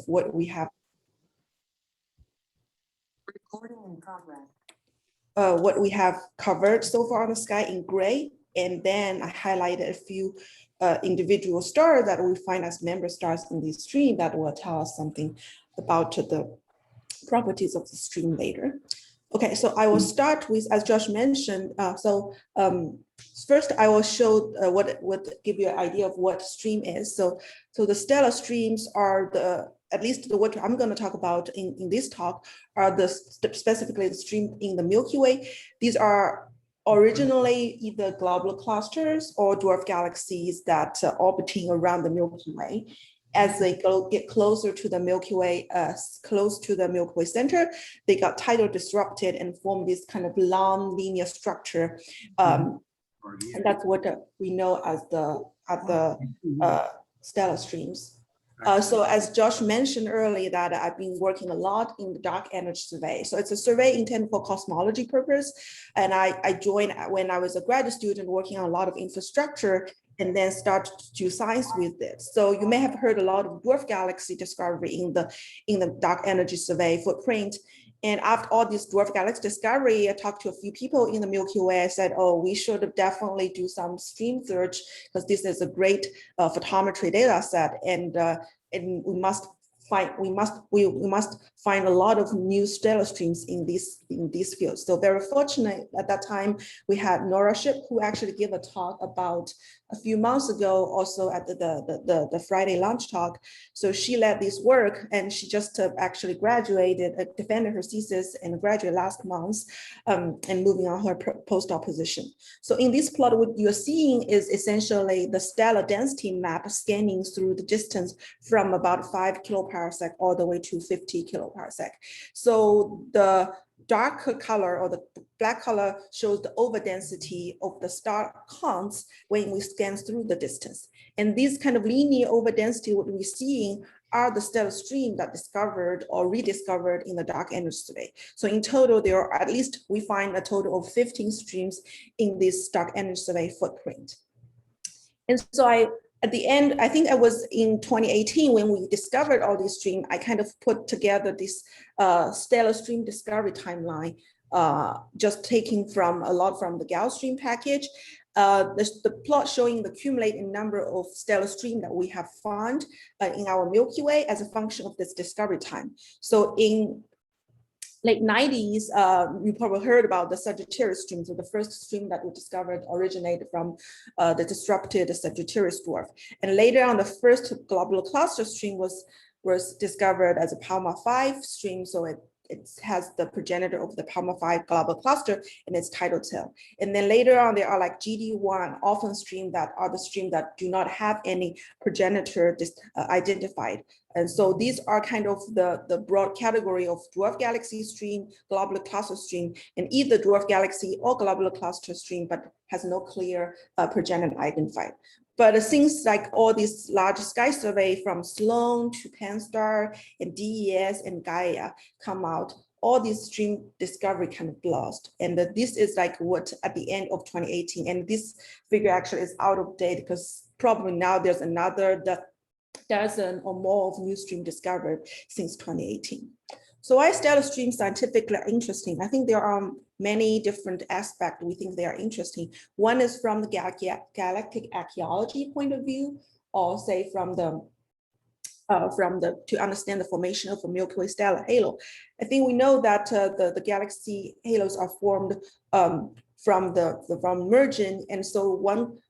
what we have. Recording in progress. What we have covered so far on the sky in gray, and then I highlighted a few individual stars that we find as member stars in this stream that will tell us something about the properties of the stream later. Okay, so I will start with, as Josh mentioned, first I will show give you an idea of what stream is. So the stellar streams are at least what I'm going to talk about in this talk are specifically the stream in the Milky Way. These are originally either globular clusters or dwarf galaxies that are orbiting around the Milky Way. As they get closer to the Milky Way, close to the Milky Way center, they got tidal disrupted and formed this kind of long linear structure. And that's what we know as the stellar streams. So as Josh mentioned earlier, that I've been working a lot in the dark energy survey. So it's a survey intended for cosmology purpose. And I joined when I was a graduate student working on a lot of infrastructure and then start to do science with it. So you may have heard a lot of dwarf galaxy discovery in the dark energy survey footprint. And after all this dwarf galaxy discovery, I talked to a few people in the Milky Way. I said, oh, we should definitely do some stream search because this is a great photometry data set, and we must find a lot of new stellar streams in these fields. So very fortunate at that time we had Nora Ship, who actually gave a talk about a few months ago, also at the Friday lunch talk. So she led this work, and she just actually graduated, defended her thesis, and graduated last month, and moving on her postdoc position. So in this plot, what you're seeing is essentially the stellar density map scanning through the distance from about 5 kiloparsec all the way to 50 kiloparsec. So the darker color or the black color shows the overdensity of the star counts when we scan through the distance. And these kind of linear overdensity, what we're seeing are the stellar stream that discovered or rediscovered in the dark energy survey. So in total, there are at least, we find a total of 15 streams in this dark energy survey footprint. And so at the end, I think it was in 2018 when we discovered all these streams, I kind of put together this stellar stream discovery timeline, just taking a lot from the Gauss stream package. The plot showing the cumulative number of stellar streams that we have found in our Milky Way as a function of this discovery time. So in late 90s, you probably heard about the Sagittarius stream. So the first stream that we discovered originated from the disrupted Sagittarius dwarf. And later on, the first globular cluster stream was discovered as a Palma 5 stream. So it has the progenitor of the Palma 5 globular cluster in its tidal tail. And then later on, there are like GD1 orphan stream that are the stream that do not have any progenitor identified. And so these are kind of the broad category of dwarf galaxy stream, globular cluster stream, and either dwarf galaxy or globular cluster stream, but has no clear progenitor identified. But things like all these large sky survey from Sloan to Pan-STARRS and DES and Gaia come out, all these stream discovery kind of lost. And this is like what at the end of 2018, and this figure actually is out of date because probably now there's another dozen or more of new stream discovered since 2018. So why stellar streams scientifically are interesting? I think there are many different aspects we think they are interesting. One is from the galactic archaeology point of view, or say to understand the formation of a Milky Way stellar halo. I think we know that the galaxy halos are formed from merging, and so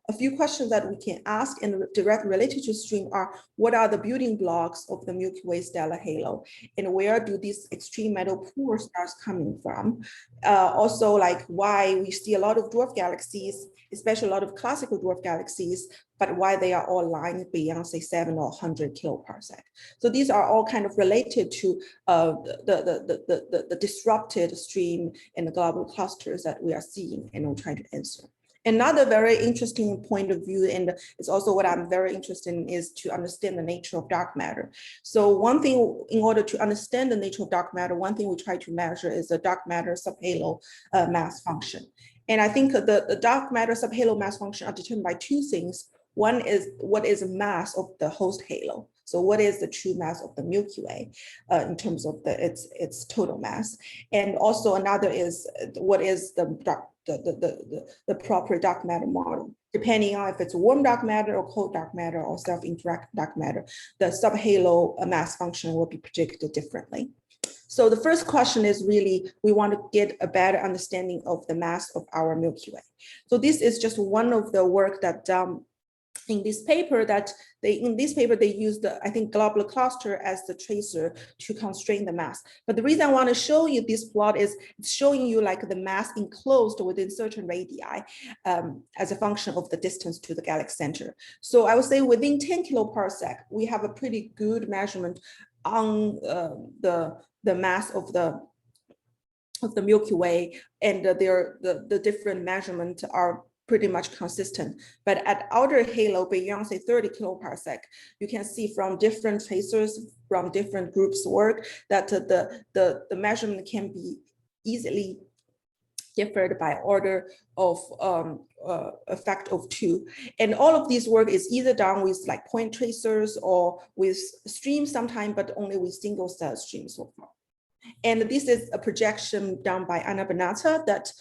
a few questions that we can ask and directly related to stream are, what are the building blocks of the Milky Way stellar halo? And where do these extreme metal poor stars coming from? Also, like why we see a lot of dwarf galaxies, especially a lot of classical dwarf galaxies, but why they are all lying beyond, say, 7 or 100 kiloparsec. So these are all kind of related to the disrupted stream and the globular clusters that we are seeing, and we'll try to answer. Another very interesting point of view, and it's also what I'm very interested in, is to understand the nature of dark matter. So one thing, in order to understand the nature of dark matter, one thing we try to measure is the dark matter subhalo mass function. And I think the dark matter subhalo mass function are determined by two things. One is what is the mass of the host halo. So what is the true mass of the Milky Way in terms of its total mass? And also another is what is the proper dark matter model, depending on if it's warm dark matter or cold dark matter or self-interact dark matter, the subhalo mass function will be predicted differently. So the first question is really, we want to get a better understanding of the mass of our Milky Way. So this is just one of the work that in this paper they use the, I think, globular cluster as the tracer to constrain the mass. But the reason I want to show you this plot is it's showing you like the mass enclosed within certain radii as a function of the distance to the galaxy center. So I would say within 10 kiloparsec, we have a pretty good measurement on the mass of the Milky Way, and the different measurements are pretty much consistent. But at outer halo, beyond say 30 kiloparsec, you can see from different tracers from different groups' work that the measurement can be easily differed by order of a factor of 2. And all of this work is either done with like point tracers or with streams sometimes, but only with single cell streams so far. And this is a projection done by Anna Benata that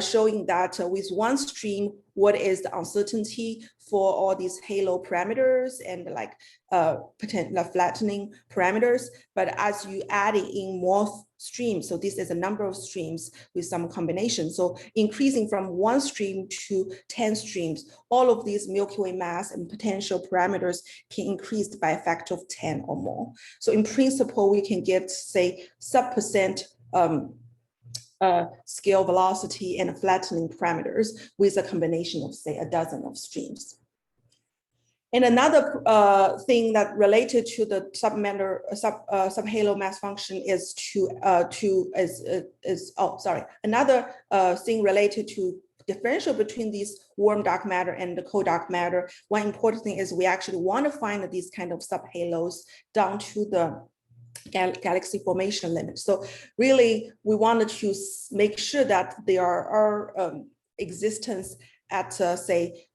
showing that with one stream, what is the uncertainty for all these halo parameters and like potential flattening parameters. But as you add in more streams, so this is a number of streams with some combination. So increasing from one stream to 10 streams, all of these Milky Way mass and potential parameters can increase by a factor of 10 or more. So in principle, we can get, say, sub% scale velocity and flattening parameters with a combination of, say, a dozen of streams. And another thing that related to the subhalo mass function is another thing related to differential between these warm dark matter and the cold dark matter. One important thing is we actually want to find these kind of subhalos down to the galaxy formation limit. So really, we wanted to make sure that there are existence at say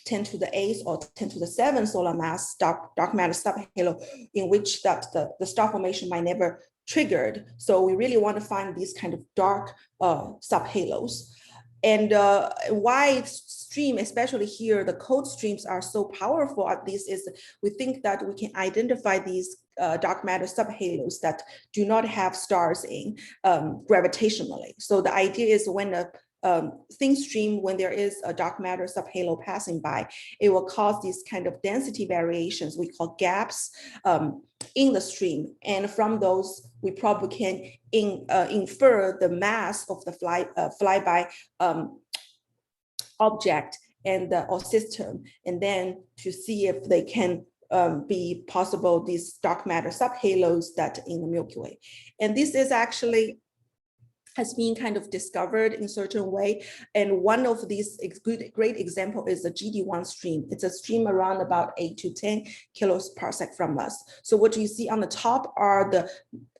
10 to the 8th or 10 to the 7th solar mass dark matter subhalo in which that the star formation might never triggered. So we really want to find these kind of dark subhalos. And why stream, especially here, the cold streams are so powerful at this is we think that we can identify these dark matter subhalos that do not have stars in gravitationally. So the idea is when a thin stream, when there is a dark matter subhalo passing by, it will cause these kind of density variations we call gaps in the stream. And from those, we probably can infer the mass of the flyby object and or system, and then to see if they can be possible these dark matter subhalos that in the Milky Way. And this is actually has been kind of discovered in a certain way. And one of these great example is the GD1 stream. It's a stream around about 8 to 10 kiloparsec from us. So what you see on the top are the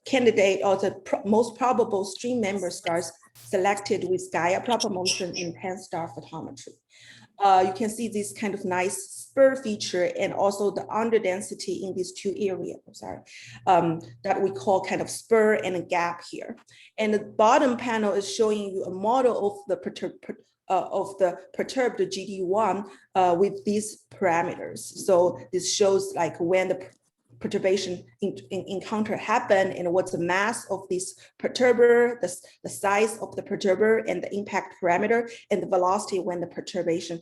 candidate or the most probable stream member stars selected with Gaia proper motion in 10-star photometry. You can see this kind of nice spur feature and also the underdensity in these two areas, that we call kind of spur and a gap here. And the bottom panel is showing you a model of the perturbed GD1 with these parameters. So this shows like when the perturbation encounter happen and what's the mass of this perturber, the size of the perturber and the impact parameter and the velocity when the perturbation,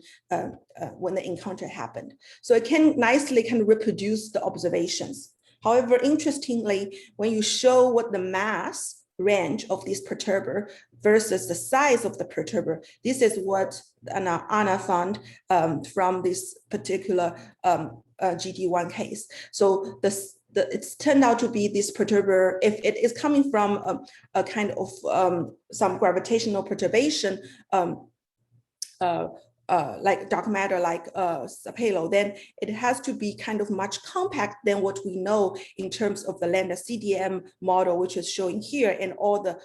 when the encounter happened. So it can nicely kind of reproduce the observations. However, interestingly, when you show what the mass range of this perturber versus the size of the perturber, this is what Anna found from this particular GD1 case. So it's turned out to be this perturber, if it is coming from a kind of some gravitational perturbation, like dark matter, like subhalo, then it has to be kind of much compact than what we know in terms of the lambda CDM model, which is showing here, and all the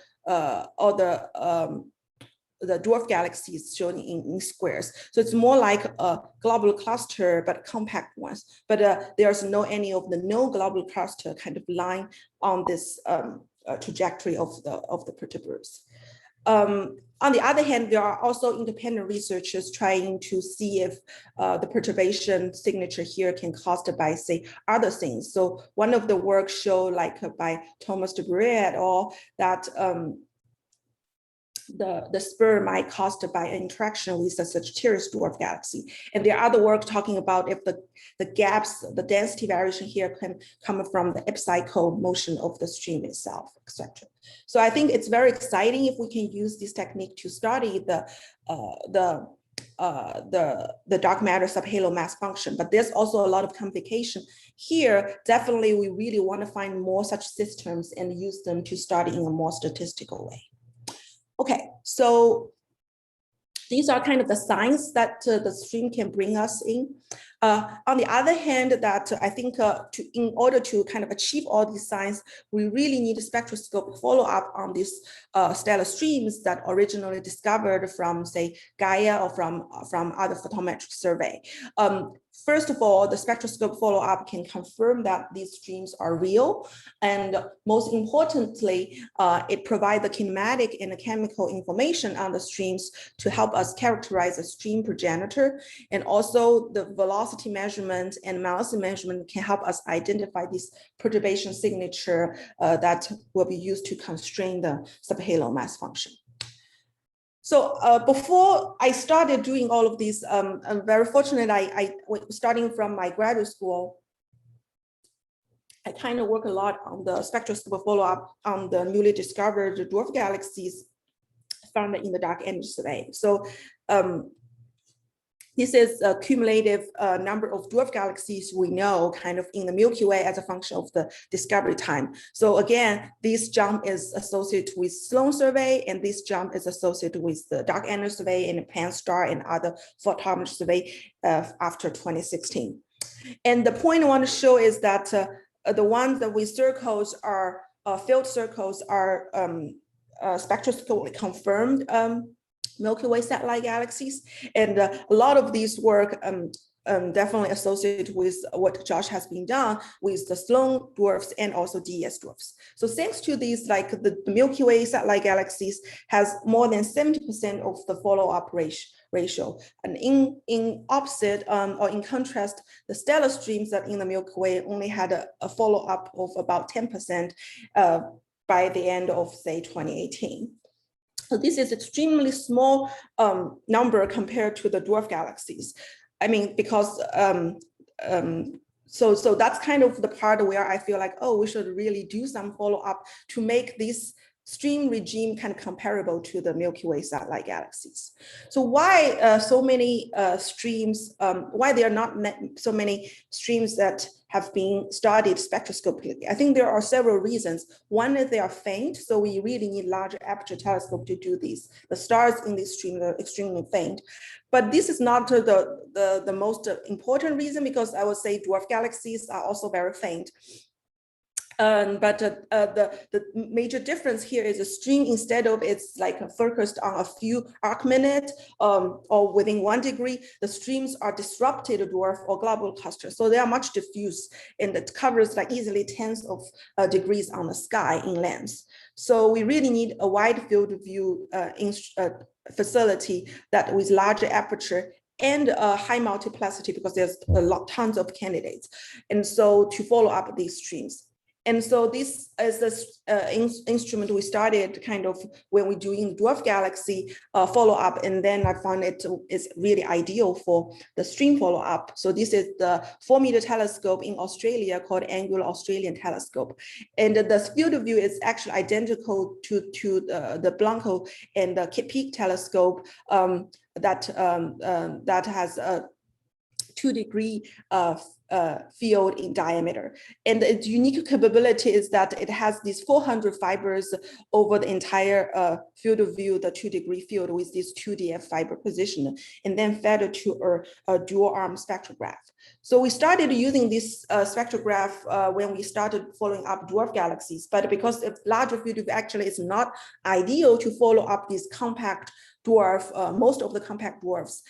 dwarf galaxies shown in squares. So it's more like a global cluster, but compact ones. But there's no any of the no global cluster kind of line on this trajectory of the perturbers. On the other hand, there are also independent researchers trying to see if the perturbation signature here can caused by, say, other things. So one of the work showed, like by Thomas de Bure et al., that the spur might caused by an interaction with the Sagittarius dwarf galaxy. And there are other work talking about if the gaps, the density variation here can come from the epicycle motion of the stream itself, etc. So I think it's very exciting if we can use this technique to study the dark matter subhalo mass function, but there's also a lot of complication here. Definitely, we really want to find more such systems and use them to study in a more statistical way. Okay, so these are kind of the signs that the stream can bring us in. On the other hand, that I think in order to kind of achieve all these signs, we really need a spectroscope follow-up on these stellar streams that originally discovered from, say, Gaia or from other photometric survey. First of all, the spectroscope follow-up can confirm that these streams are real. And most importantly, it provides the kinematic and the chemical information on the streams to help us characterize the stream progenitor. And also the velocity measurement and metallicity measurement can help us identify this perturbation signature that will be used to constrain the subhalo mass function. So before I started doing all of these, I'm very fortunate. Starting from my graduate school, I kind of work a lot on the spectroscope follow-up on the newly discovered dwarf galaxies found in the dark energy survey. So this is a cumulative number of dwarf galaxies we know kind of in the Milky Way as a function of the discovery time. So again, this jump is associated with Sloan survey, and this jump is associated with the dark energy survey and Pan-STAR and other photometry survey after 2016. And the point I want to show is that the ones that we circles are field circles are spectroscopically confirmed Milky Way satellite galaxies. And a lot of these work definitely associated with what Josh has been done with the Sloan dwarfs and also DES dwarfs. So thanks to these, like the Milky Way satellite galaxies has more than 70% of the follow-up ratio. And in opposite or in contrast, the stellar streams that in the Milky Way only had a follow-up of about 10% by the end of, say, 2018. So this is extremely small number compared to the dwarf galaxies. I mean, because so that's kind of the part where I feel like, oh, we should really do some follow-up to make this stream regime kind of comparable to the Milky Way satellite galaxies. So why so many streams, why there are not so many streams that have been studied spectroscopically? I think there are several reasons. One is they are faint, so we really need larger aperture telescope to do these. The stars in this stream are extremely faint. But this is not the most important reason, because I would say dwarf galaxies are also very faint. But the major difference here is a stream, instead of it's like focused on a few arc minutes or within 1 degree, the streams are disrupted dwarf or global clusters. So they are much diffuse, and it covers like easily tens of degrees on the sky in length. So we really need a wide field of view facility that with larger aperture and high multiplicity, because there's tons of candidates. And so to follow up these streams. And so this is the instrument we started kind of when we're doing dwarf galaxy follow-up, and then I found it is really ideal for the stream follow-up. So this is the 4-meter telescope in Australia called Anglo-Australian Telescope. And the field of view is actually identical to the Blanco and the Peak telescope that has a 2-degree field in diameter. And its unique capability is that it has these 400 fibers over the entire field of view, the 2-degree field with this 2DF fiber position, and then fed to a dual arm spectrograph. So we started using this spectrograph when we started following up dwarf galaxies, but because of larger field of view actually is not ideal to follow up these compact dwarf, most of the compact dwarfs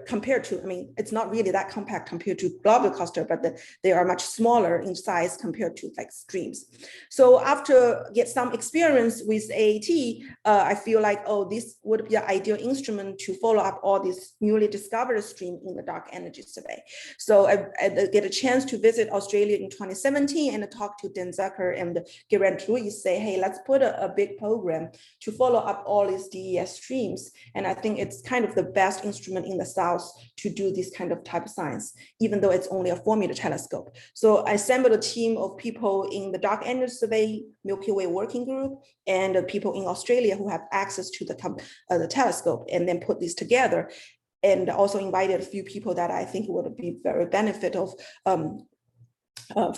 compared to, I mean, it's not really that compact compared to globular cluster, but they are much smaller in size compared to like streams. So after get some experience with AAT, I feel like, oh, this would be an ideal instrument to follow up all these newly discovered streams in the dark energy survey. So I get a chance to visit Australia in 2017 and talk to Dan Zucker and Geraint Ruiz, say, hey, let's put a big program to follow up all these DES streams. And I think it's kind of the best instrument in the South to do this kind of type of science, even though it's only a 4-meter telescope. So I assembled a team of people in the dark energy survey Milky Way working group and people in Australia who have access to the telescope, and then put these together. And also invited a few people that I think would be very benefit of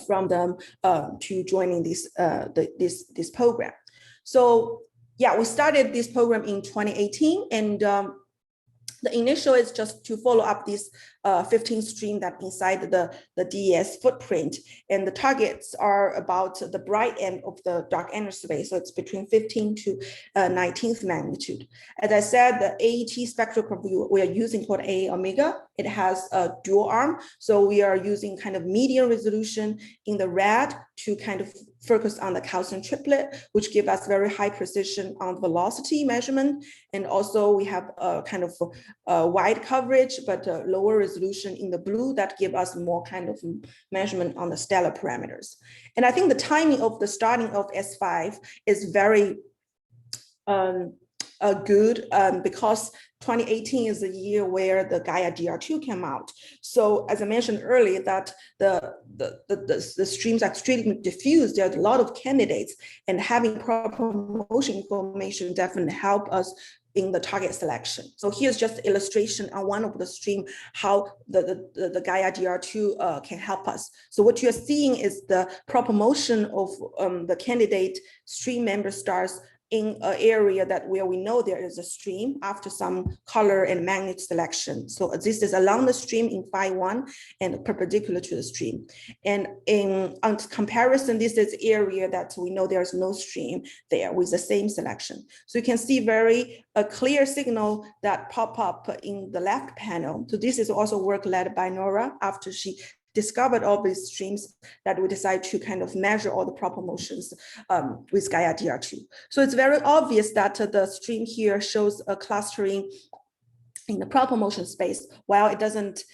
from them to joining this program. So yeah, we started this program in 2018, and the initial is just to follow up this 15 stream that inside the DES footprint, and the targets are about the bright end of the dark energy survey, so it's between 15 to 19th magnitude. As I said, the AET spectrograph we are using called AAOmega, it has a dual arm, so we are using kind of medium resolution in the red to kind of focus on the calcium triplet, which give us very high precision on velocity measurement, and also we have a kind of wide coverage but lower resolution in the blue that give us more kind of measurement on the stellar parameters. And I think the timing of the starting of S5 is very good because 2018 is the year where the Gaia DR2 came out. So as I mentioned earlier, that the streams are extremely diffuse. There's a lot of candidates, and having proper motion information definitely help us in the target selection. So here's just an illustration on one of the stream, how the Gaia DR2 can help us. So what you're seeing is the proper motion of the candidate stream member stars in an area where we know there is a stream after some color and magnet selection. So this is along the stream in phi1 and perpendicular to the stream. And on comparison, this is area that we know there's no stream there with the same selection. So you can see a clear signal that pop up in the left panel. So this is also work led by Nora after she discovered all these streams that we decided to kind of measure all the proper motions with Gaia DR2. So it's very obvious that the stream here shows a clustering in the proper motion space, while it doesn't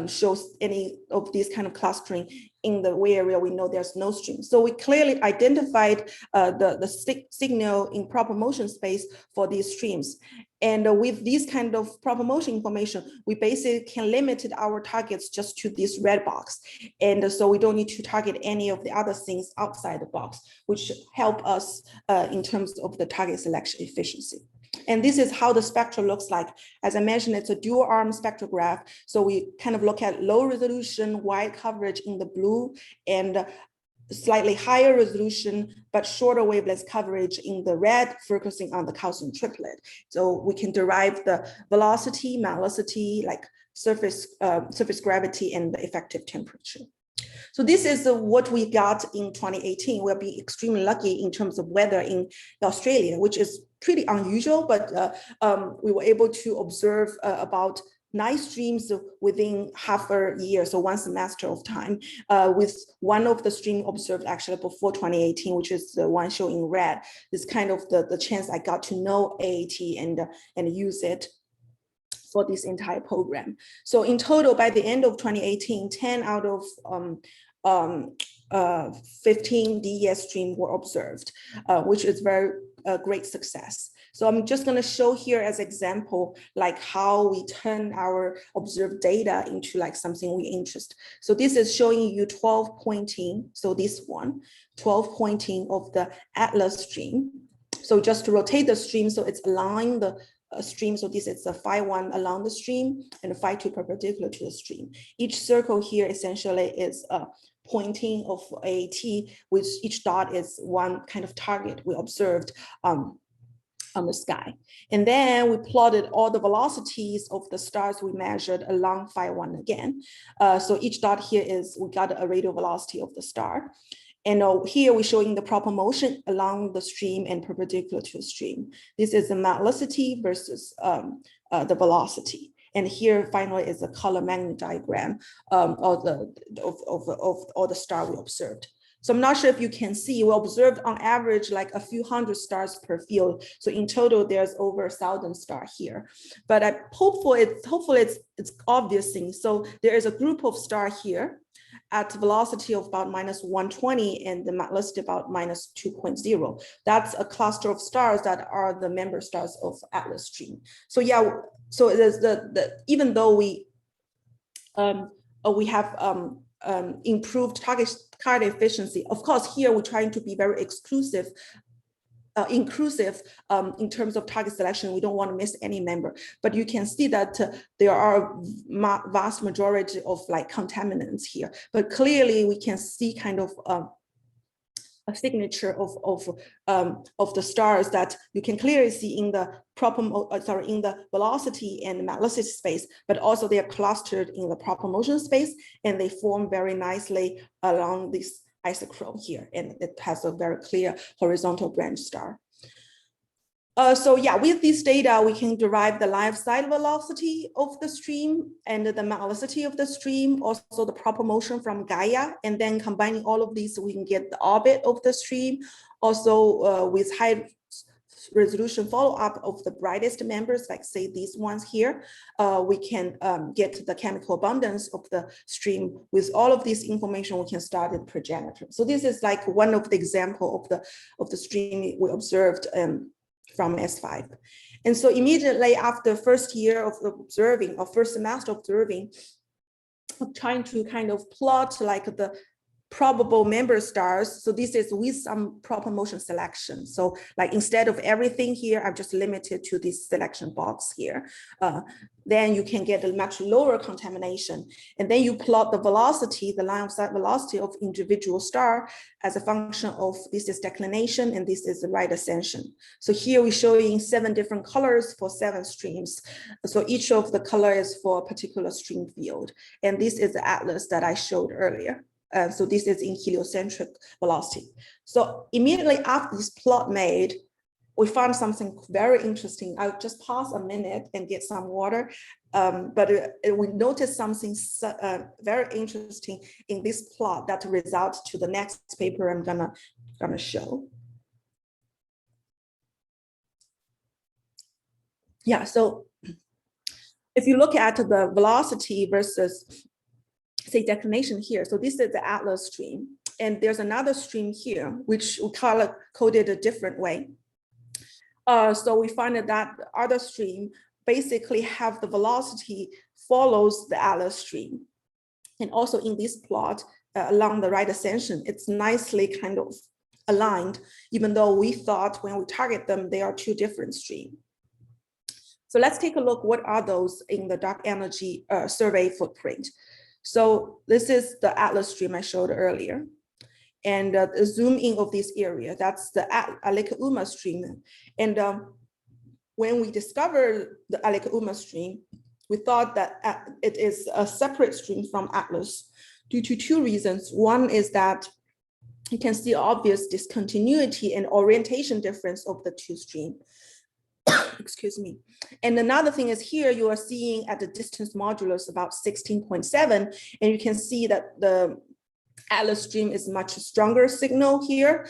show any of these kind of clustering in the area we know there's no stream. So we clearly identified the signal in proper motion space for these streams. And with this kind of proper motion information, we basically can limit our targets just to this red box. And so we don't need to target any of the other things outside the box, which help us in terms of the target selection efficiency. And this is how the spectrum looks like. As I mentioned, it's a dual arm spectrograph. So we kind of look at low resolution, wide coverage in the blue, and slightly higher resolution, but shorter wavelength coverage in the red, focusing on the calcium triplet. So we can derive the velocity, metallicity, like surface gravity, and the effective temperature. So this is what we got in 2018. We'll be extremely lucky in terms of weather in Australia, which is pretty unusual, but we were able to observe about 9 streams within half a year, so 1 semester of time, with one of the stream observed actually before 2018, which is the one shown in red. This kind of the chance I got to know AAT and use it for this entire program. So in total, by the end of 2018, 10 out of 15 DES streams were observed, which is very great success. So I'm just going to show here as example, like how we turn our observed data into like something we interest. So this is showing you 12 pointing. So this one, 12 pointing of the Atlas stream. So just to rotate the stream, so it's allowing the stream. So this is a phi1 along the stream and a phi2 perpendicular to the stream. Each circle here essentially is a pointing of AAT, which each dot is one kind of target we observed on the sky. And then we plotted all the velocities of the stars we measured along phi1 again. So each dot here is, we got a radial velocity of the star. And here we're showing the proper motion along the stream and perpendicular to the stream. This is the metallicity versus the velocity. And here finally is a color magnet diagram of the star we observed. So I'm not sure if you can see, we observed on average like a few hundred stars per field. So in total, there's over 1,000 stars here. But hopefully it's obvious thing. So there is a group of stars here at velocity of about -120 and the metallicity about -2.0. That's a cluster of stars that are the member stars of Atlas stream. So yeah, so it is even though we have improved target efficiency, of course here we're trying to be very inclusive in terms of target selection. We don't want to miss any member, but you can see that there are vast majority of like contaminants here, but clearly we can see kind of a signature of the stars that you can clearly see in the in the velocity and metallicity space, but also they are clustered in the proper motion space, and they form very nicely along this isochrone here, and it has a very clear horizontal branch star. So yeah, with this data, we can derive the life side velocity of the stream and the metallicity of the stream, also the proper motion from Gaia, and then combining all of these, we can get the orbit of the stream. Also with high resolution follow-up of the brightest members, like say these ones here, we can get the chemical abundance of the stream. With all of this information, we can start the progenitor. So this is like one of the example of the stream we observed from S5. And so immediately after first year of observing, or first semester observing, I'm trying to kind of plot like the probable member stars. So this is with some proper motion selection. So like instead of everything here, I've just limited to this selection box here. Then you can get a much lower contamination. And then you plot the velocity, the line of sight velocity of individual star as a function of this is declination and this is the right ascension. So here we're showing 7 different colors for 7 streams. So each of the color is for a particular stream field. And this is the atlas that I showed earlier. So this is in heliocentric velocity. So immediately after this plot made, we found something very interesting. I'll just pause a minute and get some water. But we noticed something very interesting in this plot that results to the next paper I'm gonna show. Yeah, so if you look at the velocity versus say declination here. So this is the Atlas stream. And there's another stream here, which we coded a different way. So we find that the other stream basically have the velocity follows the Atlas stream. And also in this plot along the right ascension, it's nicely kind of aligned, even though we thought when we target them, they are 2 different streams. So let's take a look, what are those in the dark energy survey footprint. So this is the Atlas stream I showed earlier. And the zoom in of this area, that's the AAOmega stream. And when we discovered the AAOmega stream, we thought that it is a separate stream from Atlas due to 2 reasons. One is that you can see obvious discontinuity and orientation difference of the 2 streams. Excuse me. And another thing is here you are seeing at the distance modulus about 16.7, and you can see that the Atlas stream is much stronger signal here.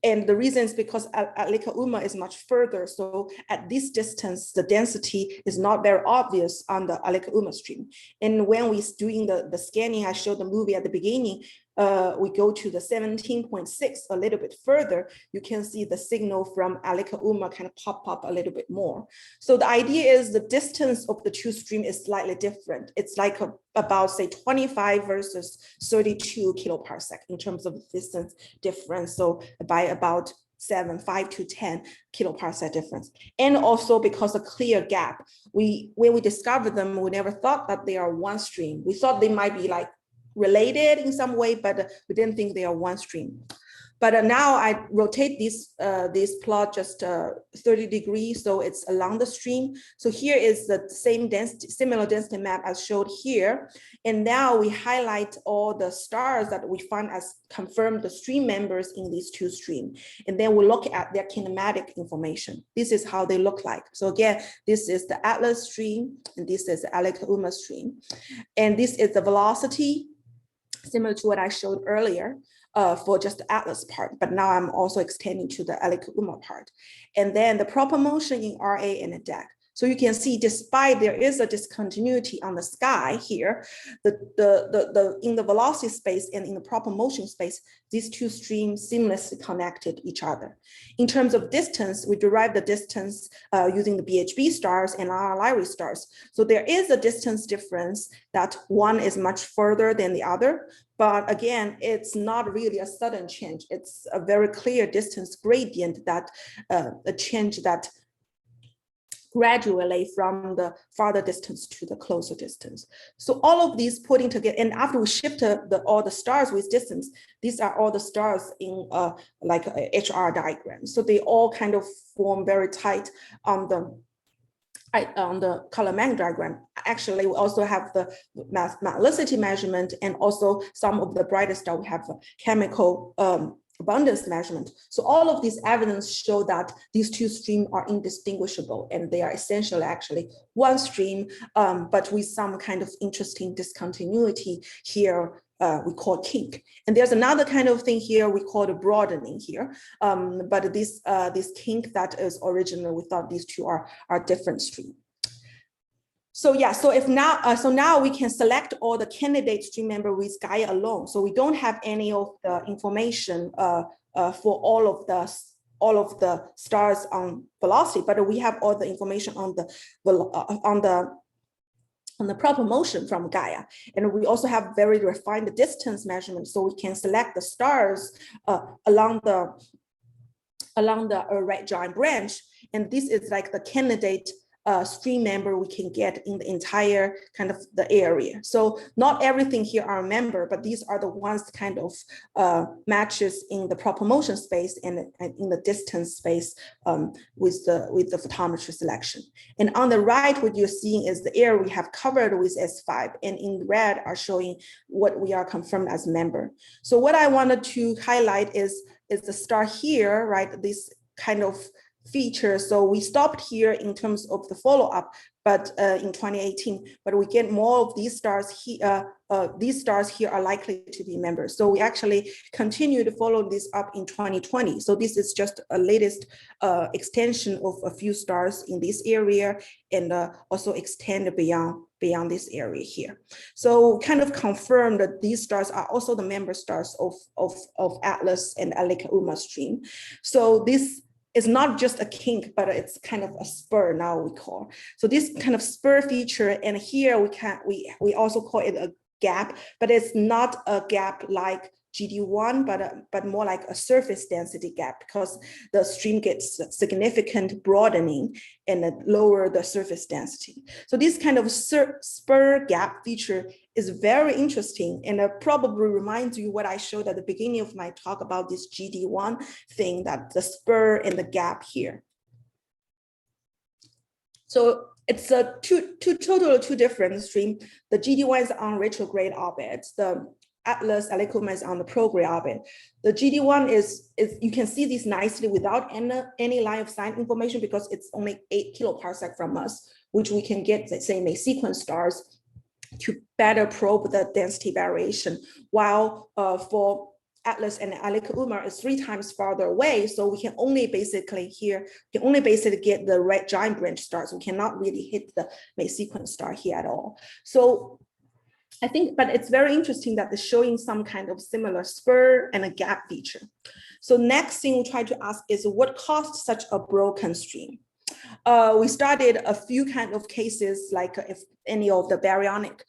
And the reason is because AAOmega is much further. So at this distance, the density is not very obvious on the AAOmega stream. And when we're doing the scanning, I showed the movie at the beginning, we go to the 17.6 a little bit further, you can see the signal from AAOmega kind of pop up a little bit more. So the idea is the distance of the 2 streams is slightly different. It's like about say 25 versus 32 kiloparsec in terms of distance difference. So by about 5 to 10 kiloparsec difference. And also because a clear gap, when we discovered them, we never thought that they are 1 stream. We thought they might be like related in some way, but we didn't think they are 1 stream. But now I rotate this plot just 30 degrees, so it's along the stream. So here is the same density, similar density map as showed here. And now we highlight all the stars that we find as confirmed the stream members in these two streams. And then we look at their kinematic information. This is how they look like. So again, this is the Atlas stream, and this is the AAOmega stream. And this is the velocity, similar to what I showed earlier. For just the Atlas part, but now I'm also extending to the AAOmega part. And then the proper motion in RA and the DEC. So you can see, despite there is a discontinuity on the sky here, in the velocity space and in the proper motion space, these two streams seamlessly connected each other. In terms of distance, we derive the distance using the BHB stars and Lyrae stars. So there is a distance difference that one is much further than the other. But again, it's not really a sudden change. It's a very clear distance gradient that a change that gradually from the farther distance to the closer distance. So all of these putting together, and after we shift all the stars with distance, these are all the stars in like a HR diagram. So they all kind of form very tight on the color Mann diagram. Actually, we also have the metallicity measurement, and also some of the brightest star we have chemical abundance measurement. So all of these evidence show that these two streams are indistinguishable, and they are essentially actually one stream, but with some kind of interesting discontinuity here. We call kink. And there's another kind of thing here we call the broadening here. But this kink that is original, we thought these two are different streams. So yeah, so now we can select all the candidate stream member with Gaia alone. So we don't have any of the information for all of the stars on velocity, but we have all the information on the proper motion from Gaia. And we also have very refined distance measurement, so we can select the stars along the right giant branch. And this is like the candidate stream member we can get in the entire kind of the area. So not everything here are a member, but these are the ones kind of matches in the proper motion space and in the distance space with the photometry selection. And on the right, what you're seeing is the area we have covered with S5, and in red are showing what we are confirmed as member. So what I wanted to highlight is the star here, right? This kind of feature. So we stopped here in terms of the follow-up, but in 2018, but we get more of these stars here. These stars here are likely to be members. So we actually continue to follow this up in 2020. So this is just a latest extension of a few stars in this area, and also extend beyond this area here. So kind of confirm that these stars are also the member stars of Atlas and AAOmega stream. So this is not just a kink, but it's kind of a spur now we call. So this kind of spur feature, and here we also call it a gap, but it's not a gap like GD1, but more like a surface density gap, because the stream gets significant broadening and lower the surface density. So this kind of spur gap feature is very interesting, and it probably reminds you what I showed at the beginning of my talk about this GD1 thing, that the spur and the gap here. So it's a totally two different streams. The GD1 is on retrograde orbit. The Atlas AAOmega is on the prograde orbit. The GD1 is you can see this nicely without any line of sight information, because it's only 8 kiloparsec from us, which we can get, let's say, sequence stars to better probe the density variation. While for Atlas and AAOmega is 3 times farther away, so we can only basically get the red giant branch stars. We cannot really hit the sequence star here at all. So I think, but it's very interesting that they're showing some kind of similar spur and a gap feature. So next thing we try to ask is, what caused such a broken stream? We started a few kind of cases, like if any of the baryonic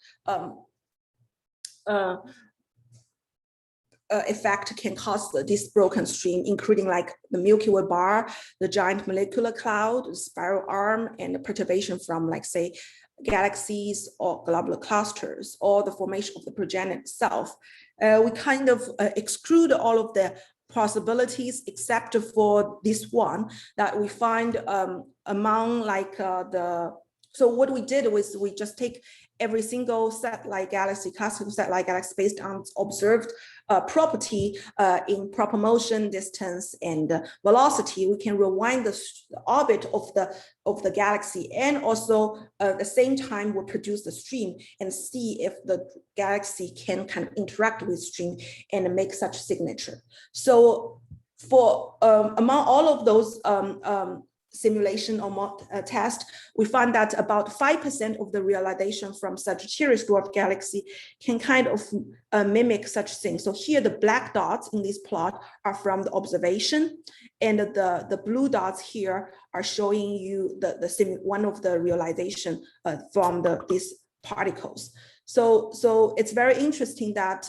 effect can cause this broken stream, including like the Milky Way bar, the giant molecular cloud, the spiral arm, and the perturbation from, like, say, galaxies or globular clusters, or the formation of the progenitor itself. We kind of exclude all of the possibilities except for this one that we find among like so what we did was we just take every single satellite galaxy, classical satellite galaxy based on observed property in proper motion, distance, and velocity. We can rewind the orbit of the galaxy, and also at the same time we'll produce the stream and see if the galaxy can kind of interact with stream and make such signature. So for among all of those simulation or test, we found that about 5% of the realization from Sagittarius dwarf galaxy can kind of mimic such things. So here the black dots in this plot are from the observation, and the blue dots here are showing you one of the realization from these particles. So it's very interesting that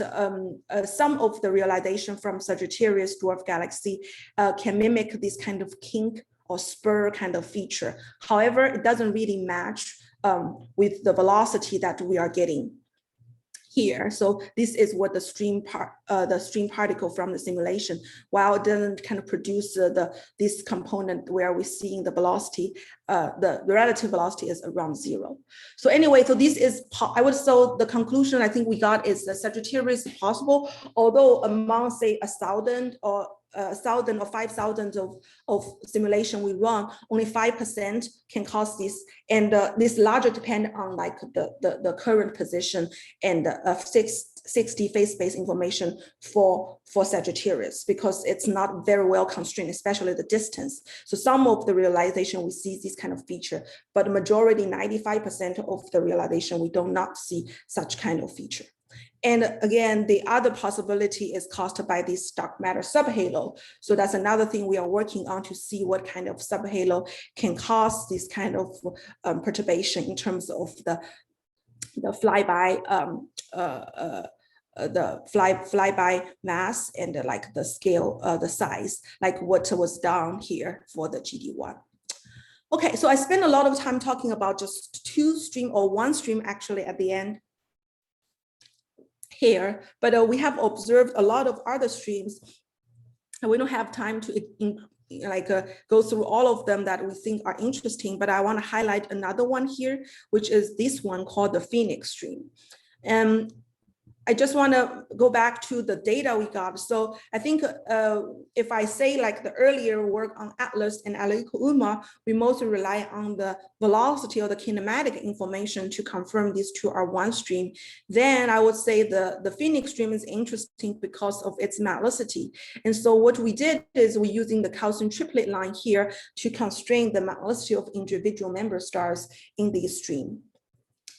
some of the realization from Sagittarius dwarf galaxy can mimic this kind of kink or spur kind of feature. However, it doesn't really match with the velocity that we are getting here. So this is what the stream particle from the simulation, while it doesn't kind of produce this component where we're seeing the velocity, the relative velocity is around 0. So anyway, so this is, so the conclusion I think we got is that Sagittarius is possible, although among say 1,000 or 1,000 or 5,000 of simulation we run, only 5% can cause this, and this larger depend on like the current position and 60 phase space information for Sagittarius, because it's not very well constrained, especially the distance. So some of the realization we see this kind of feature, but the majority, 95% of the realization, we do not see such kind of feature. And again, the other possibility is caused by this dark matter subhalo. So that's another thing we are working on to see what kind of subhalo can cause this kind of perturbation in terms of the flyby, flyby mass and like the scale, the size, like what was done here for the GD1. Okay, so I spent a lot of time talking about just 2 stream or 1 stream actually at the end here, but we have observed a lot of other streams, and we don't have time to go through all of them that we think are interesting, but I want to highlight another one here, which is this one called the Phoenix stream. I just want to go back to the data we got. So I think if I say like the earlier work on Atlas and AAOmega, we mostly rely on the velocity or the kinematic information to confirm these 2 are 1 stream. Then I would say the Phoenix stream is interesting because of its metallicity. And so what we did is we're using the calcium triplet line here to constrain the metallicity of individual member stars in the stream.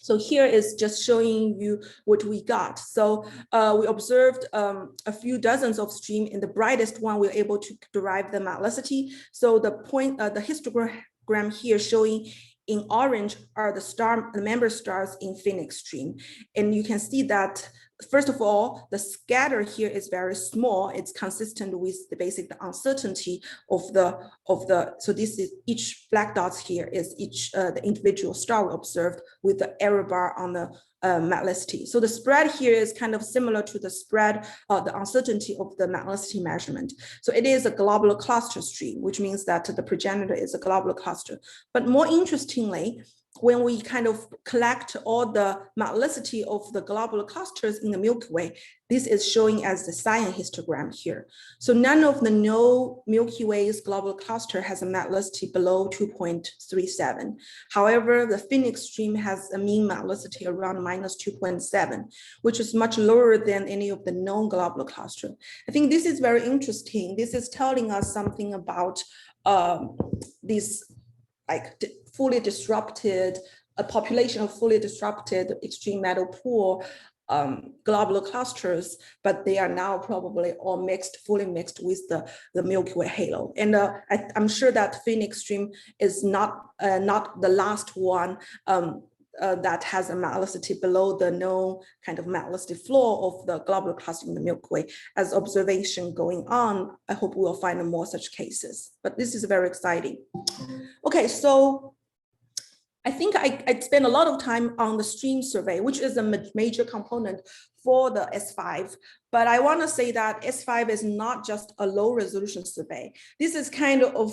So here is just showing you what we got. So we observed a few dozens of streams. In the brightest one, we were able to derive the metallicity. So the histogram here showing in orange are the member stars in Phoenix stream. And you can see that, first of all, the scatter here is very small. It's consistent with the basic uncertainty of so this is each black dots here is the individual star we observed with the error bar on the metallicity. So the spread here is kind of similar to the spread, the uncertainty of the metallicity measurement. So it is a globular cluster stream, which means that the progenitor is a globular cluster. But more interestingly, when we kind of collect all the metallicity of the globular clusters in the Milky Way, this is showing as the cyan histogram here. So none of the Milky Way's globular cluster has a metallicity below 2.37. However, the Phoenix stream has a mean metallicity around -2.7, which is much lower than any of the known globular cluster. I think this is very interesting. This is telling us something about this fully disrupted, a population of fully disrupted extreme metal pool globular clusters, but they are now probably all fully mixed with the Milky Way halo. And I'm sure that Phoenix stream is not the last one that has a metallicity below the known kind of metallicity floor of the globular cluster in the Milky Way. As observation going on, I hope we will find more such cases, but this is very exciting. Okay, so I think I spent a lot of time on the stream survey, which is a major component for the S5. But I want to say that S5 is not just a low resolution survey. This is kind of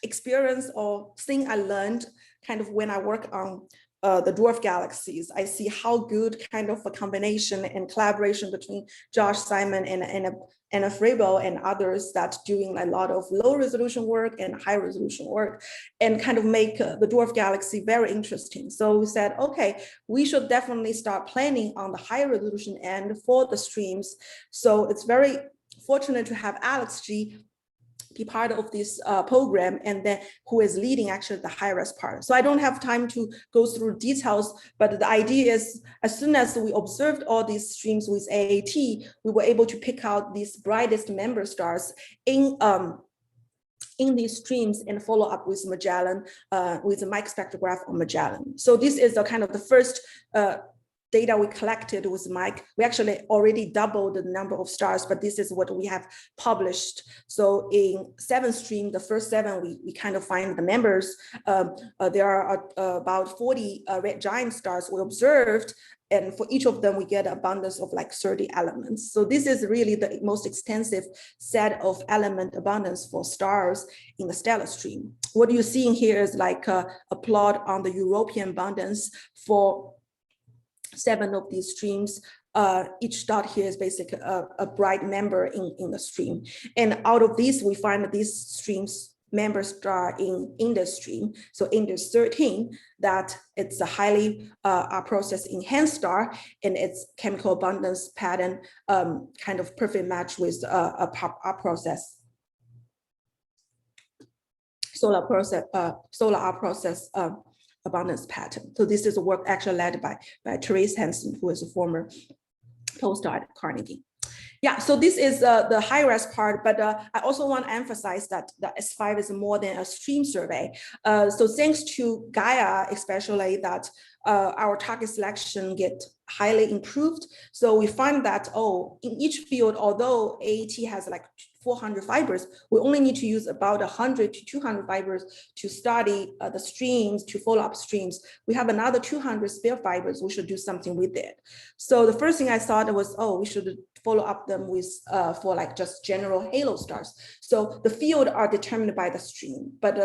experience or thing I learned kind of when I work on the dwarf galaxies. I see how good kind of a combination and collaboration between Josh, Simon, and Frabo and others that doing a lot of low resolution work and high resolution work and kind of make the dwarf galaxy very interesting. So we said, okay, we should definitely start planning on the high resolution end for the streams. So it's very fortunate to have Alex G be part of this program, and then who is leading actually the high-res part. So I don't have time to go through details, but the idea is as soon as we observed all these streams with AAT, we were able to pick out these brightest member stars in these streams and follow up with Magellan, with the mic spectrograph on Magellan. So this is the kind of the first data we collected with Mike. We actually already doubled the number of stars, but this is what we have published. So in 7 stream, the first 7, we kind of find the members. There are about 40 red giant stars we observed. And for each of them, we get abundance of like 30 elements. So this is really the most extensive set of element abundance for stars in the stellar stream. What you're seeing here is like a plot on the European abundance for 7 of these streams. Each dot here is basically a bright member in the stream. And out of these, we find that these streams member star in the stream. So in this 13, that it's a highly process enhanced star, and its chemical abundance pattern kind of perfect match with a process. Solar process abundance pattern. So this is a work actually led by Therese Hansen, who is a former postdoc at Carnegie. Yeah, so this is the high-res part, but I also want to emphasize that the S5 is more than a stream survey. So thanks to Gaia, especially that our target selection get highly improved. So we find that, in each field, although AAT has like 400 fibers, we only need to use about 100 to 200 fibers to study the streams, to follow up streams. We have another 200 spare fibers. We should do something with it. So the first thing I thought was, we should follow up them with for like just general halo stars. So the field are determined by the stream, but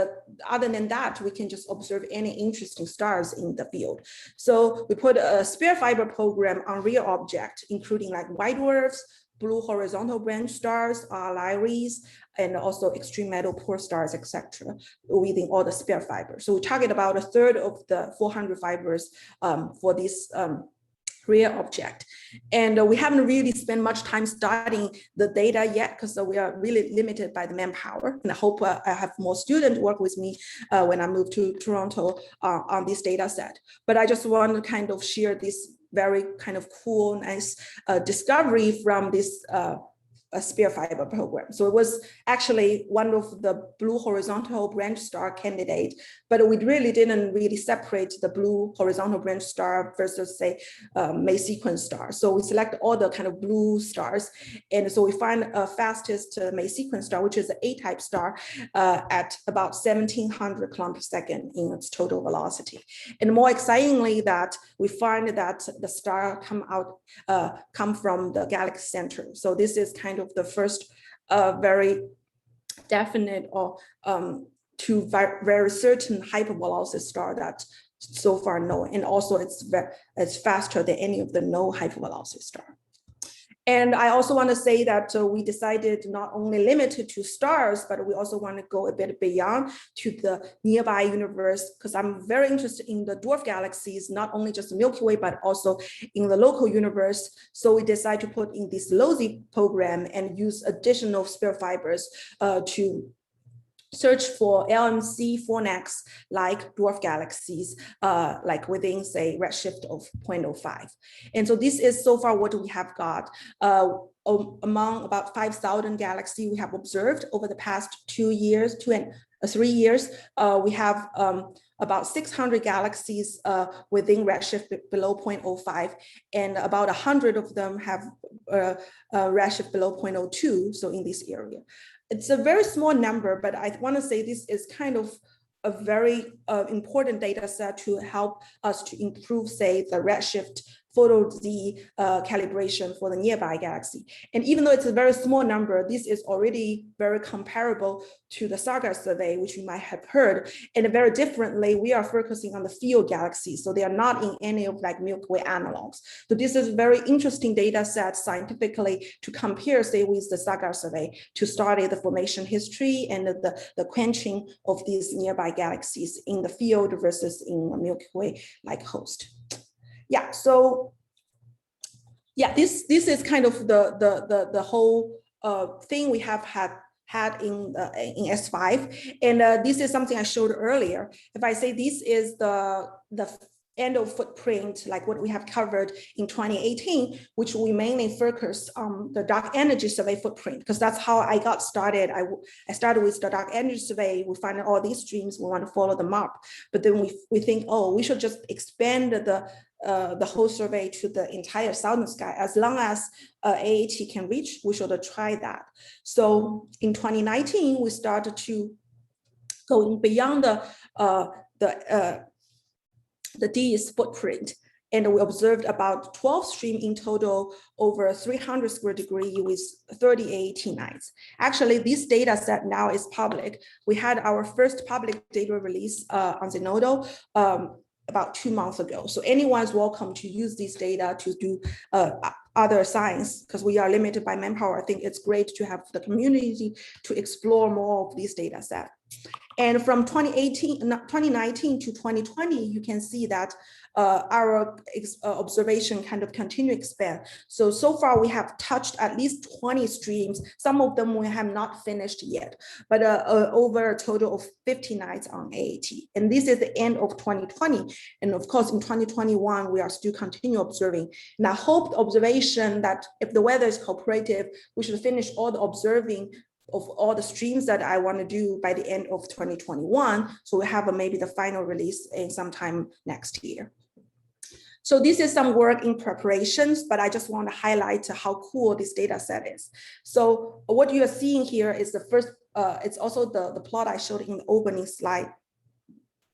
other than that, we can just observe any interesting stars in the field. So we put a spare fiber program on real object, including like white dwarfs, blue horizontal branch stars, Lyraes, and also extreme metal poor stars, etc., within all the spare fibers. So we target about 1/3 of the 400 fibers for this real object. And we haven't really spent much time studying the data yet because we are really limited by the manpower. And I hope I have more students work with me when I move to Toronto on this data set. But I just want to kind of share this very kind of cool, nice discovery from this a spare fiber program. So it was actually one of the blue horizontal branch star candidate, but we really didn't really separate the blue horizontal branch star versus say May sequence star. So we select all the kind of blue stars. And so we find a fastest May sequence star, which is an A-type star at about 1700 kilometers per second in its total velocity. And more excitingly, that we find that the star come from the galaxy center. So this is kind of the first very definite or to very certain hypervelocity star that so far known, and also it's faster than any of the known hypervelocity star. And I also want to say that we decided not only limited to stars, but we also want to go a bit beyond to the nearby universe, because I'm very interested in the dwarf galaxies, not only just the Milky Way, but also in the local universe. So we decided to put in this LOSI program and use additional spare fibers to search for LMC fornax like dwarf galaxies, like within say redshift of 0.05. And so this is so far what we have got. Among about 5,000 galaxies we have observed over the past 2 years, 2 and 3 years, we have about 600 galaxies within redshift below 0.05, and about 100 of them have redshift below 0.02, so in this area. It's a very small number, but I want to say this is kind of a very important data set to help us to improve, say, the redshift photo Z calibration for the nearby galaxy. And even though it's a very small number, this is already very comparable to the Saga survey, which you might have heard. And very differently, we are focusing on the field galaxies. So they are not in any of like Milky Way analogs. So this is a very interesting data set scientifically to compare, say, with the Saga survey to study the formation history and the quenching of these nearby galaxies in the field versus in a Milky Way like host. Yeah, so yeah, this is kind of the whole thing we have had in S5, and this is something I showed earlier. If I say this is the end of footprint, like what we have covered in 2018, which we mainly focus on the dark energy survey footprint, because that's how I got started. I started with the dark energy survey. We find all these streams, we want to follow them up, but then we think, oh, we should just expand the whole survey to the entire southern sky. As long as AAT can reach, we should try that. So in 2019, we started to go beyond the D's footprint. And we observed about 12 streams in total over 300 square degree with 30 AAT nights. Actually, this data set now is public. We had our first public data release on Zenodo about 2 months ago. So anyone's welcome to use this data to do other science, because we are limited by manpower. I think it's great to have the community to explore more of this data set. And from 2019 to 2020, you can see that our observation kind of continue to expand. So far we have touched at least 20 streams. Some of them we have not finished yet, but over a total of 50 nights on AAT. And this is the end of 2020. And of course, in 2021, we are still continue observing. And I hope the observation that if the weather is cooperative, we should finish all the observing of all the streams that I want to do by the end of 2021. So we have maybe the final release in sometime next year. So this is some work in preparations, but I just want to highlight how cool this data set is. So what you are seeing here is the first, it's also the plot I showed in the opening slide,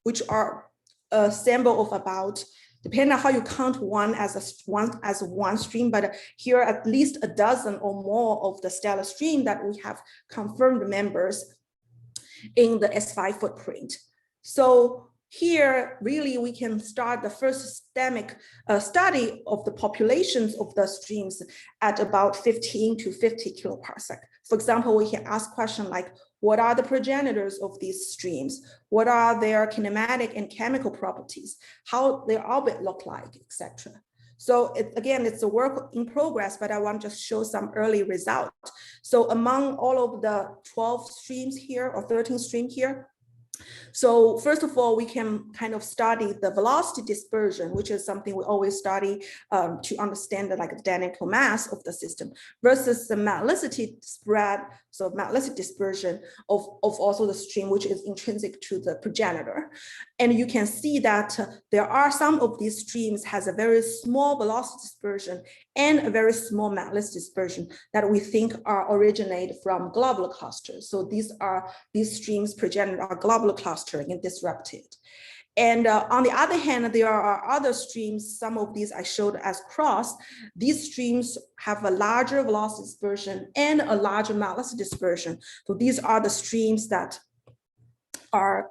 which are a sample of about, depending on how you count one as one stream, but here are at least a dozen or more of the stellar stream that we have confirmed members in the S5 footprint. So here, really, we can start the first systemic study of the populations of the streams at about 15 to 50 kiloparsec. For example, we can ask questions like, what are the progenitors of these streams? What are their kinematic and chemical properties? How their orbit look like, etc. So again, it's a work in progress, but I want to show some early results. So among all of the 12 streams here or 13 streams here, so first of all, we can kind of study the velocity dispersion, which is something we always study to understand the dynamical mass of the system, versus the metallicity spread, so metallicity dispersion of also the stream, which is intrinsic to the progenitor. And you can see that there are some of these streams has a very small velocity dispersion and a very small metallicity dispersion that we think are originated from globular clusters. So these streams progenitor are globular clustering and disrupted. And on the other hand, there are other streams, some of these I showed as cross. These streams have a larger velocity dispersion and a larger metallicity dispersion. So these are the streams that are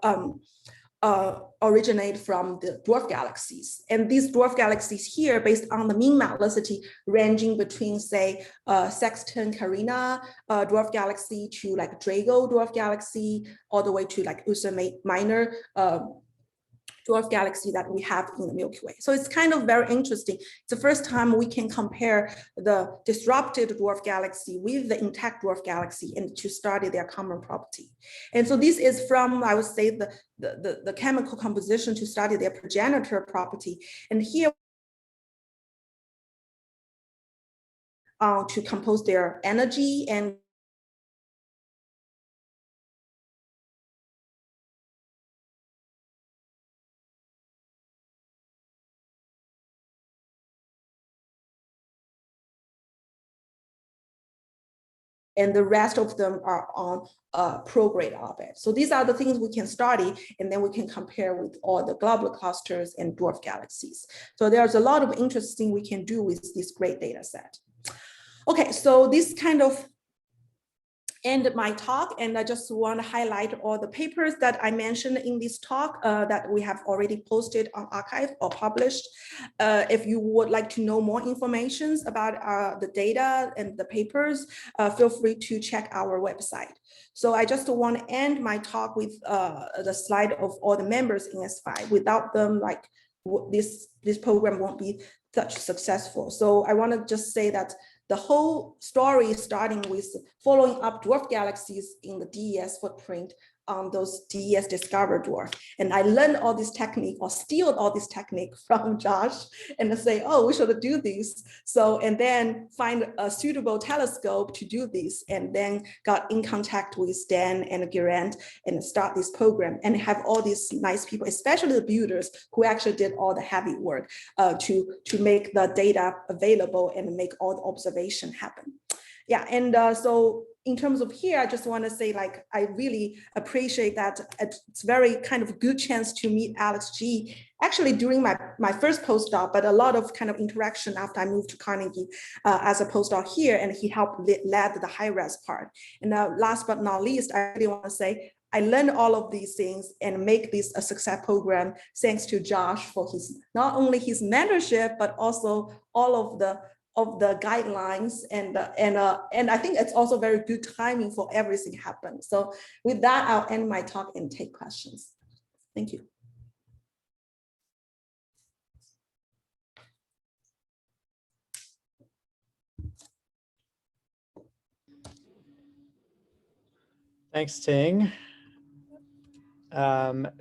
originate from the dwarf galaxies. And these dwarf galaxies here, based on the mean metallicity ranging between, say, Sexton Carina dwarf galaxy to like Drago dwarf galaxy, all the way to like Ursa Minor dwarf galaxy that we have in the Milky Way. So it's kind of very interesting. It's the first time we can compare the disrupted dwarf galaxy with the intact dwarf galaxy and to study their common property. And so this is from, I would say, the chemical composition to study their progenitor property. And here to compose their energy and and the rest of them are on prograde orbit. So these are the things we can study, and then we can compare with all the globular clusters and dwarf galaxies. So there's a lot of interesting we can do with this great data set. Okay, so this kind of end my talk, and I just want to highlight all the papers that I mentioned in this talk that we have already posted on arXiv or published. If you would like to know more information about the data and the papers, feel free to check our website. So I just want to end my talk with the slide of all the members in S5. Without them, like this program won't be such successful. So I want to just say that the whole story is starting with following up dwarf galaxies in the DES footprint on those DES discovered dwarf. And I learned all this technique or steal all this technique from Josh and say, oh, we should do this. So, and then find a suitable telescope to do this, and then got in contact with Dan and Geraint and start this program and have all these nice people, especially the builders who actually did all the heavy work to make the data available and make all the observation happen. Yeah, and so in terms of here, I just want to say, like, I really appreciate that it's very kind of good chance to meet Alex G. Actually during my first postdoc, but a lot of kind of interaction after I moved to Carnegie as a postdoc here, and he helped led the high-res part. And last but not least, I really want to say, I learned all of these things and make this a success program thanks to Josh for his, not only his mentorship, but also all of the guidelines, and I think it's also very good timing for everything happen. So with that, I'll end my talk and take questions. Thank you. Thanks, Ting.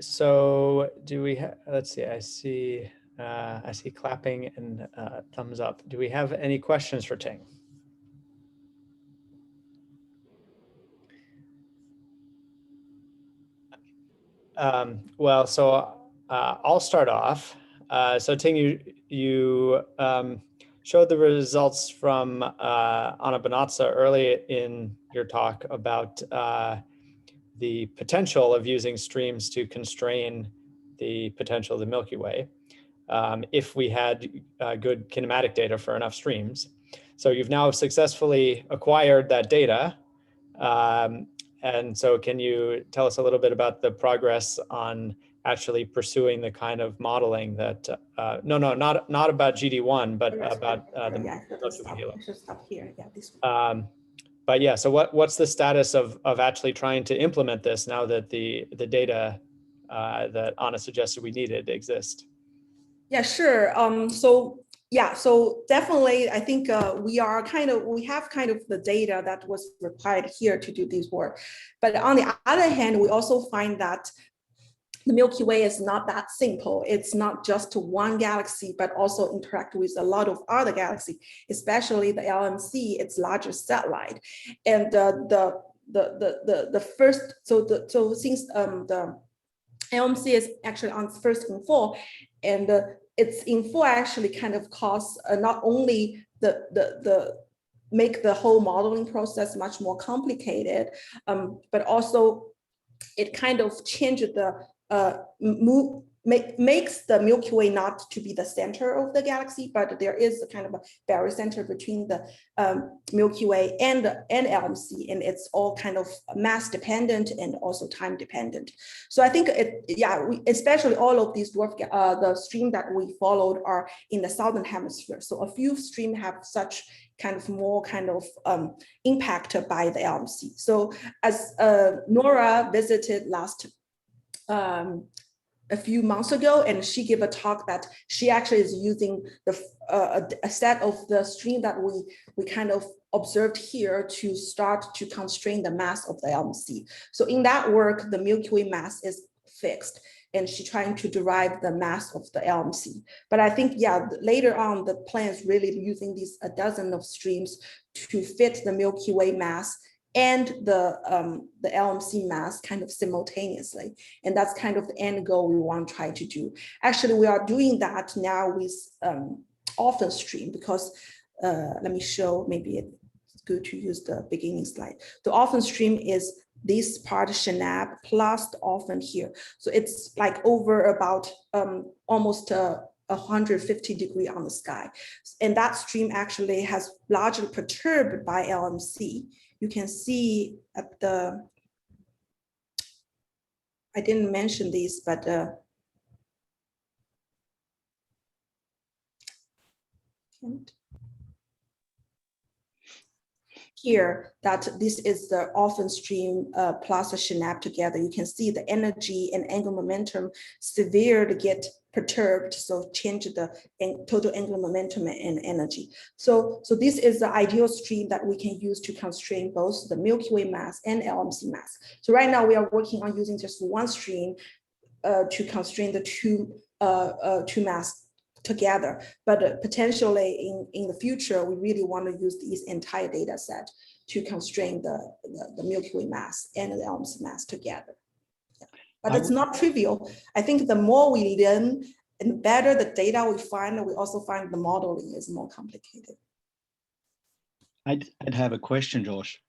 So do we have, let's see, I see clapping and thumbs up. Do we have any questions for Ting? Well, so I'll start off. So Ting, you showed the results from Anna Bonazza early in your talk about the potential of using streams to constrain the potential of the Milky Way if we had good kinematic data for enough streams. So you've now successfully acquired that data. And so can you tell us a little bit about the progress on actually pursuing the kind of modeling that, not about GD1, but about the Milky Way halo. Stop here. Yeah, this one. But yeah, so what's the status of actually trying to implement this now that the data that Anna suggested we needed exist? Yeah, sure. So definitely, I think we have kind of the data that was required here to do this work. But on the other hand, we also find that the Milky Way is not that simple. It's not just one galaxy, but also interact with a lot of other galaxies, especially the LMC, its largest satellite. And the first, so since the LMC is actually on first in four, and its info actually kind of costs not only make the whole modeling process much more complicated, but also it kind of changes the makes the Milky Way not to be the center of the galaxy, but there is a kind of a barycenter between the Milky Way and LMC, and it's all kind of mass dependent and also time dependent. So I think especially all of these dwarf, the stream that we followed are in the Southern Hemisphere. So a few streams have such kind of more kind of impact by the LMC. So as Nora visited a few months ago, and she gave a talk that she actually is using a set of the stream that we kind of observed here to start to constrain the mass of the LMC. So in that work, the Milky Way mass is fixed, and she's trying to derive the mass of the LMC. But I think, yeah, later on, the plan is really using these a dozen of streams to fit the Milky Way mass and the LMC mass kind of simultaneously. And that's kind of the end goal we want to try to do. Actually, we are doing that now with often stream, because let me show, maybe good to use the beginning slide. The orphan stream is this part Chenab plus the orphan here. So it's like over about almost 150 degrees on the sky. And that stream actually has largely perturbed by LMC. You can see at the, I didn't mention these, but here that this is the orphan stream plus the Chenab together. You can see the energy and angular momentum severely get perturbed, so change the total angular momentum and energy. So this is the ideal stream that we can use to constrain both the Milky Way mass and LMC mass. So right now we are working on using just one stream to constrain the two mass together, but potentially in the future, we really want to use this entire data set to constrain the Milky Way mass and the LMC mass together. Yeah. But it's not trivial. I think the more we learn and the better the data we find, we also find the modeling is more complicated. I'd have a question, Josh.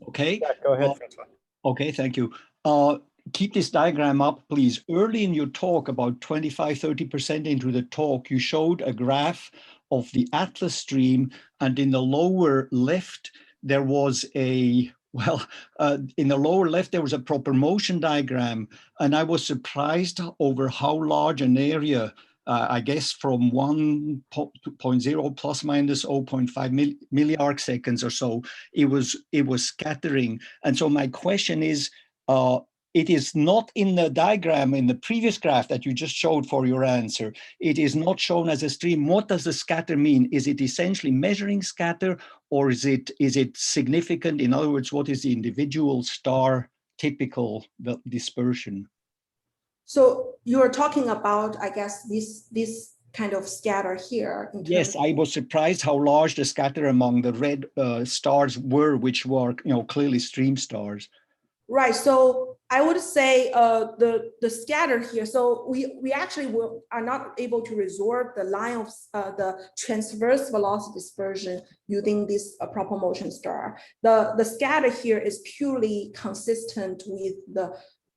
Okay. Yeah, go ahead, Francois. Okay, thank you. Keep this diagram up, please. Early in your talk, about 25–30% into the talk, you showed a graph of the Atlas stream, and in the lower left, there was a, well, in the lower left, there was a proper motion diagram, and I was surprised over how large an area, I guess from 1.0 plus minus 0.5 milliarc seconds or so, it was scattering. And so my question is, it is not in the diagram in the previous graph that you just showed for your answer. It is not shown as a stream. What does the scatter mean? Is it essentially measuring scatter, or is it significant? In other words, what is the individual star typical dispersion? So you're talking about, I guess, this kind of scatter here. Yes, I was surprised how large the scatter among the red stars were, which were clearly stream stars. Right. So I would say the scatter here. So we actually are not able to resolve the line of the transverse velocity dispersion using this proper motion star. The scatter here is purely consistent with the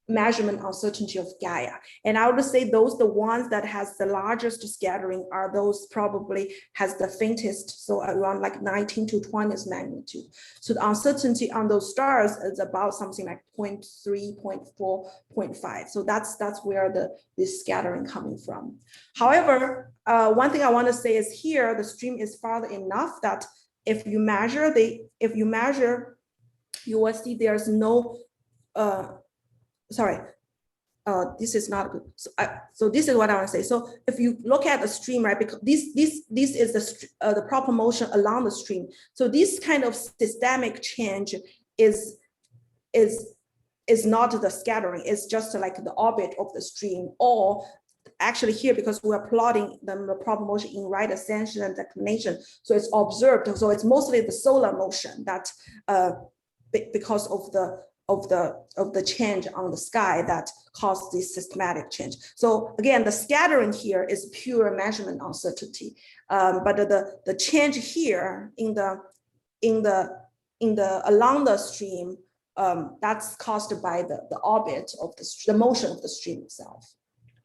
measurement uncertainty of Gaia. And I would say the ones that has the largest scattering are those probably has the faintest, so around like 19 to 20th magnitude. So the uncertainty on those stars is about something like 0.3, 0.4, 0.5. So that's where this scattering coming from. However, one thing I want to say is here, the stream is farther enough that if you measure, you will see there's no, this is not good. So this is what I want to say. So if you look at the stream, right, because this is the proper motion along the stream. So this kind of systemic change is not the scattering. It's just like the orbit of the stream, or actually here, because we're plotting the proper motion in right ascension and declination. So it's observed. So it's mostly the solar motion that because of the change on the sky that caused this systematic change. So again, the scattering here is pure measurement uncertainty, but the change here in the along the stream, that's caused by the orbit of the motion of the stream itself.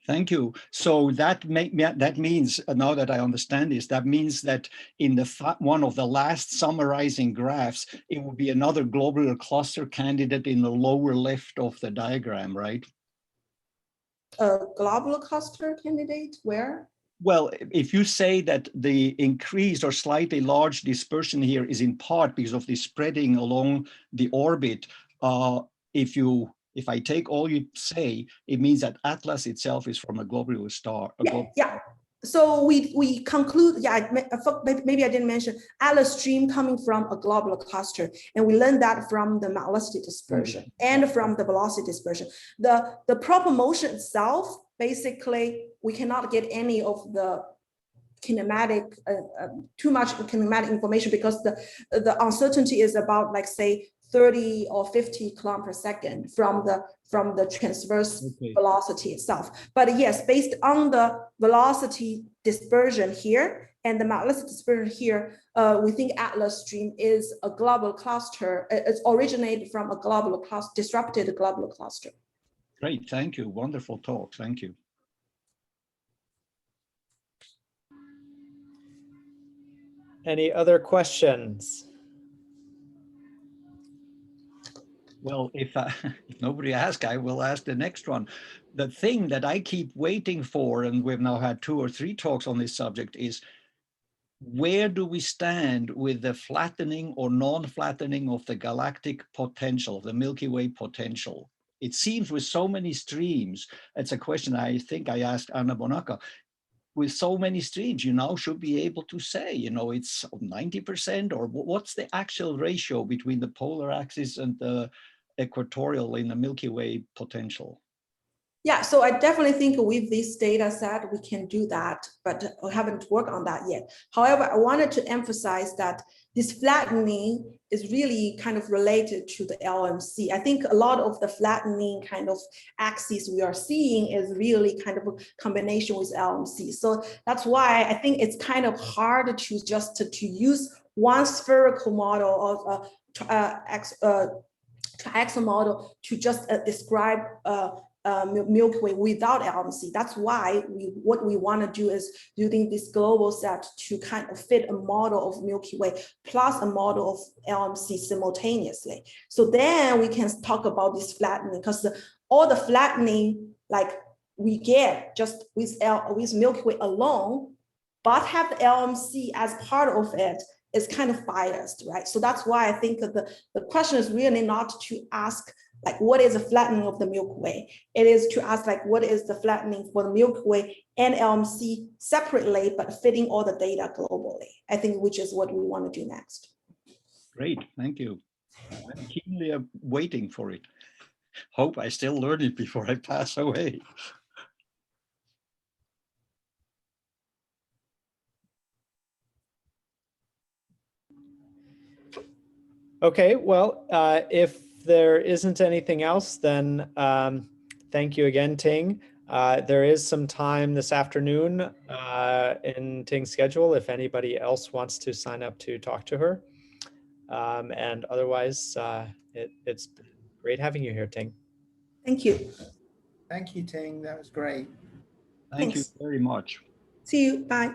Thank you. So that means, now that I understand this, that means that in one of the last summarizing graphs, it would be another globular cluster candidate in the lower left of the diagram, right? A globular cluster candidate where? Well, if you say that the increased or slightly large dispersion here is in part because of the spreading along the orbit, if I take all you say, it means that Atlas itself is from a globular star. Yeah. So we conclude, maybe I didn't mention Atlas stream coming from a globular cluster, and we learned that from the metallicity dispersion and from the velocity dispersion. The proper motion itself, basically, we cannot get any of the kinematic, too much kinematic information, because the uncertainty is about, like, say, 30 or 50 kilometers per second from the transverse velocity itself. But yes, based on the velocity dispersion here And the metallicity distribution here, we think Atlas stream is a global cluster. It's originated from a global cluster, disrupted global cluster. Great, thank you. Wonderful talk. Thank you. Any other questions? Well, if nobody asks, I will ask the next one. The thing that I keep waiting for, and we've now had 2 or 3 talks on this subject, is where do we stand with the flattening or non-flattening of the galactic potential, the Milky Way potential? It seems with so many streams, it's a question I think I asked Anna Bonacca, with so many streams, you now should be able to say, you know, it's 90%, or what's the actual ratio between the polar axis and the equatorial in the Milky Way potential? Yeah, so I definitely think with this data set, we can do that, but we haven't worked on that yet. However, I wanted to emphasize that this flattening is really kind of related to the LMC. I think a lot of the flattening kind of axis we are seeing is really kind of a combination with LMC. So that's why I think it's kind of hard to just to use one spherical model of triaxial model to just describe Milky Way without LMC. That's why what we want to do is using this global set to kind of fit a model of Milky Way plus a model of LMC simultaneously. So then we can talk about this flattening, because all the flattening like we get just with Milky Way alone, but have the LMC as part of it is kind of biased, right? So that's why I think the question is really not to ask like, what is the flattening of the Milky Way? It is to ask like, what is the flattening for the Milky Way and LMC separately, but fitting all the data globally, I think, which is what we want to do next. Great, thank you. I'm keenly waiting for it. Hope I still learn it before I pass away. Okay, well, if there isn't anything else, then thank you again, Ting. There is some time this afternoon in Ting's schedule if anybody else wants to sign up to talk to her. And otherwise, it's great having you here, Ting. Thank you. Thank you, Ting. That was great. Thank you Thanks. very much. See you. Bye.